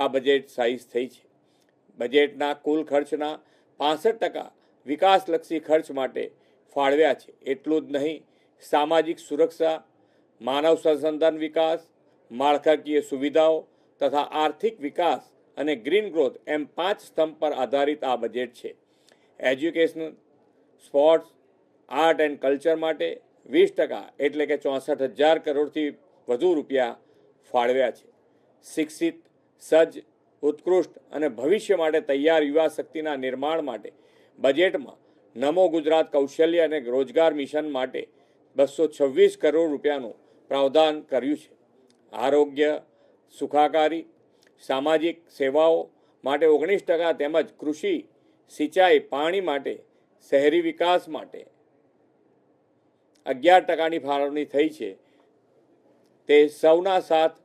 આ budget size થઈ છે. બજેટના કુલ ખર્ચના 65% વિકાસલક્ષી ખર્ચ માટે ફાળવ્યા છે. એટલું જ નહીં, સામાજિક સુરક્ષા, માનવ સંસાધન વિકાસ, માળખાકીય સુવિધાઓ તથા આર્થિક વિકાસ અને ગ્રીન ગ્રોથ એમ 5 સ્તંભ પર આધારિત આ બજેટ છે. Education, sports, art and culture માટે 20% એટલે કે 64,000 કરોડથી વધુ રૂપિયા ફાળવ્યા છે. શિક્ષિત, સજ્જ, ઉત્કૃષ્ટ અને ભવિષ્ય માટે તૈયાર યુવા શક્તિના નિર્માણ માટે બજેટમાં નમો ગુજરાત કૌશલ્ય અને રોજગાર મિશન માટે 226 કરોડ રૂપિયાનું પ્રાવધાન કર્યું છે. આરોગ્ય, સુખાકારી, સામાજિક સેવાઓ માટે 19% તેમજ કૃષિ, સિંચાઈ, પાણી માટે, શહેરી વિકાસ માટે 11%ની ફાળવણી થઈ છે. તે સૌના સાથ,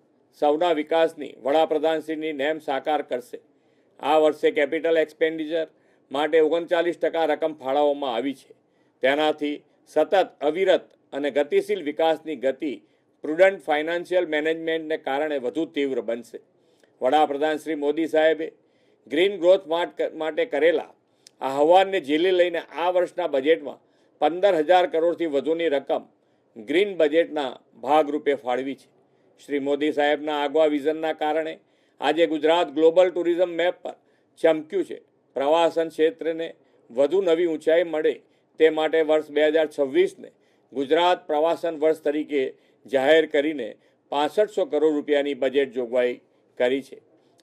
સૌના વિકાસની વડાપ્રધાનશ્રીની નેમ સાકાર કરશે. આ વર્ષે કેપિટલ એક્સપેન્ડિચર માટે 39% રકમ ફાળવવામાં આવી છે. તેનાથી સતત, અવિરત અને ગતિશીલ વિકાસની ગતિ પ્રુડન્ટ ફાઇનાન્શિયલ મેનેજમેન્ટને કારણે વધુ તીવ્ર બનશે. વડાપ્રધાન શ્રી મોદી સાહેબે ગ્રીન ગ્રોથ માટે કરેલા આહ્વાનને ઝીલી લઈને આ વર્ષના બજેટમાં 15,000 કરોડથી વધુની રકમ ગ્રીન બજેટના ભાગરૂપે ફાળવી છે. શ્રી મોદી સાહેબના આગવા વિઝનના કારણે આજે ગુજરાત ગ્લોબલ ટુરિઝમ મેપ પર ચમક્યું છે. પ્રવાસન ક્ષેત્રને વધુ નવી ઊંચાઈ મળે તે માટે વર્ષ 2026ને ગુજરાત પ્રવાસન વર્ષ તરીકે જાહેર કરીને 6500 કરોડ રૂપિયાની બજેટ જોગવાઈ કરી છે.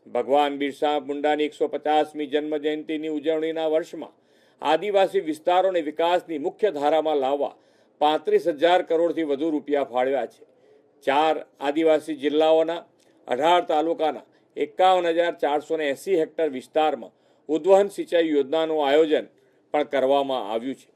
ભગવાન બિરસા મુંડાની 150મી જન્મજયંતિની ઉજવણીના વર્ષમાં આદિવાસી વિસ્તારોને વિકાસની મુખ્ય ધારામાં લાવવા 35,000 કરોડથી વધુ રૂપિયા ફાળવ્યા છે. 4 આદિવાસી જિલ્લાઓના 18 તાલુકાના 51,480 હેક્ટર વિસ્તારમાં ઉદ્વહન સિંચાઈ યોજનાનું આયોજન પણ કરવામાં આવ્યું છે.